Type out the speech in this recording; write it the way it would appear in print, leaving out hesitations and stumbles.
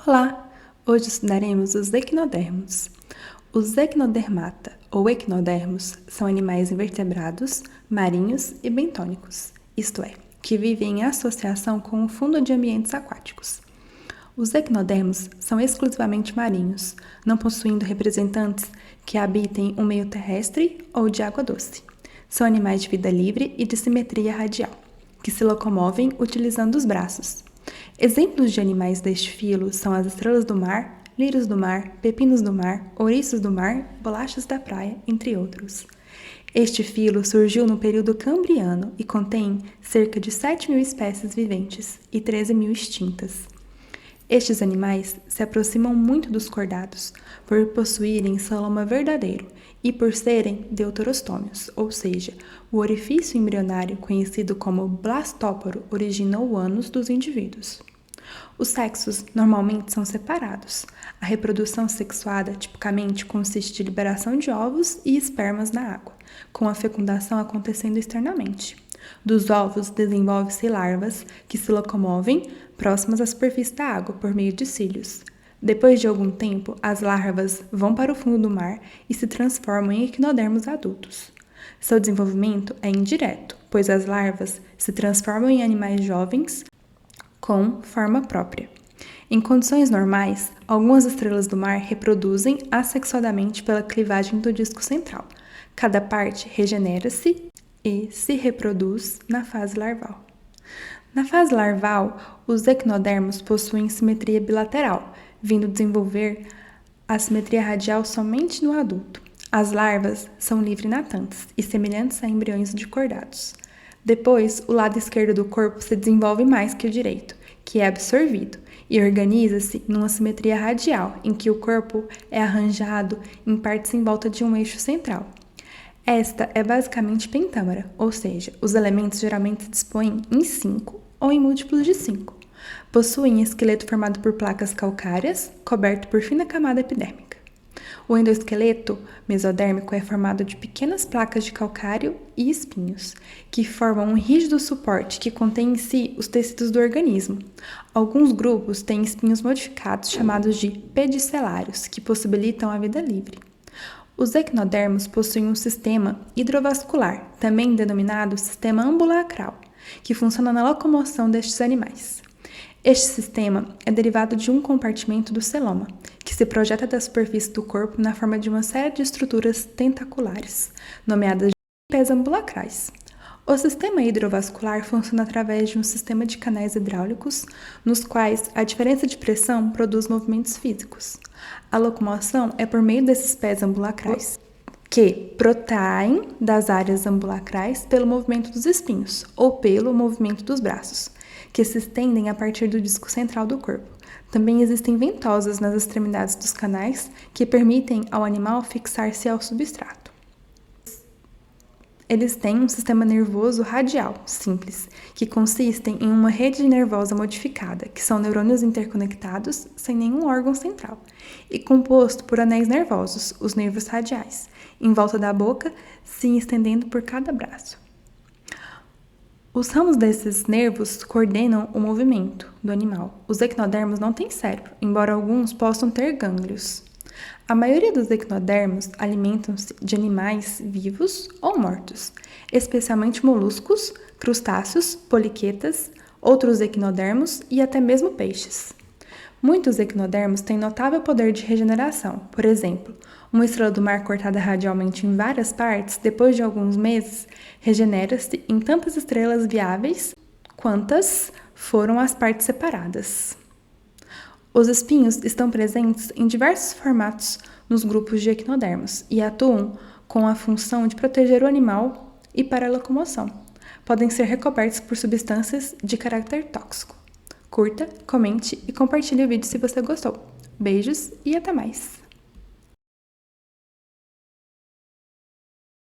Olá! Hoje estudaremos os equinodermos. Os equinodermata ou equinodermos são animais invertebrados, marinhos e bentônicos, isto é, que vivem em associação com o fundo de ambientes aquáticos. Os equinodermos são exclusivamente marinhos, não possuindo representantes que habitem um meio terrestre ou de água doce. São animais de vida livre e de simetria radial, que se locomovem utilizando os braços. Exemplos de animais deste filo são as estrelas do mar, lírios do mar, pepinos do mar, ouriços do mar, bolachas da praia, entre outros. Este filo surgiu no período cambriano e contém cerca de 7.000 espécies viventes e 13.000 extintas. Estes animais se aproximam muito dos cordados por possuírem celoma verdadeiro e por serem deuterostômios, ou seja, o orifício embrionário conhecido como blastóporo origina o ânus dos indivíduos. Os sexos normalmente são separados. A reprodução sexuada tipicamente consiste de liberação de ovos e espermas na água, com a fecundação acontecendo externamente. Dos ovos desenvolve-se larvas que se locomovem próximas à superfície da água por meio de cílios. Depois de algum tempo, as larvas vão para o fundo do mar e se transformam em equinodermos adultos. Seu desenvolvimento é indireto, pois as larvas se transformam em animais jovens com forma própria. Em condições normais, algumas estrelas do mar reproduzem assexuadamente pela clivagem do disco central. Cada parte regenera-se e se reproduz na fase larval. Na fase larval, os equinodermos possuem simetria bilateral, vindo desenvolver a simetria radial somente no adulto. As larvas são livre-natantes e semelhantes a embriões de cordados. Depois, o lado esquerdo do corpo se desenvolve mais que o direito, que é absorvido, e organiza-se numa simetria radial, em que o corpo é arranjado em partes em volta de um eixo central. Esta é basicamente pentâmera, ou seja, os elementos geralmente se dispõem em 5 ou em múltiplos de 5. Possuem esqueleto formado por placas calcárias, coberto por fina camada epidérmica. O endoesqueleto mesodérmico é formado de pequenas placas de calcário e espinhos, que formam um rígido suporte que contém em si os tecidos do organismo. Alguns grupos têm espinhos modificados chamados de pedicelários, que possibilitam a vida livre. Os equinodermos possuem um sistema hidrovascular, também denominado sistema ambulacral, que funciona na locomoção destes animais. Este sistema é derivado de um compartimento do celoma, que se projeta da superfície do corpo na forma de uma série de estruturas tentaculares, nomeadas de pés ambulacrais. O sistema hidrovascular funciona através de um sistema de canais hidráulicos, nos quais a diferença de pressão produz movimentos físicos. A locomoção é por meio desses pés ambulacrais, que protraem das áreas ambulacrais pelo movimento dos espinhos, ou pelo movimento dos braços, que se estendem a partir do disco central do corpo. Também existem ventosas nas extremidades dos canais, que permitem ao animal fixar-se ao substrato. Eles têm um sistema nervoso radial, simples, que consistem em uma rede nervosa modificada, que são neurônios interconectados sem nenhum órgão central, e composto por anéis nervosos, os nervos radiais, em volta da boca, se estendendo por cada braço. Os ramos desses nervos coordenam o movimento do animal. Os equinodermos não têm cérebro, embora alguns possam ter gânglios. A maioria dos equinodermos alimentam-se de animais vivos ou mortos, especialmente moluscos, crustáceos, poliquetas, outros equinodermos e até mesmo peixes. Muitos equinodermos têm notável poder de regeneração. Por exemplo, uma estrela do mar cortada radialmente em várias partes, depois de alguns meses, regenera-se em tantas estrelas viáveis quantas foram as partes separadas. Os espinhos estão presentes em diversos formatos nos grupos de equinodermos e atuam com a função de proteger o animal e para a locomoção. Podem ser recobertos por substâncias de caráter tóxico. Curta, comente e compartilhe o vídeo se você gostou. Beijos e até mais!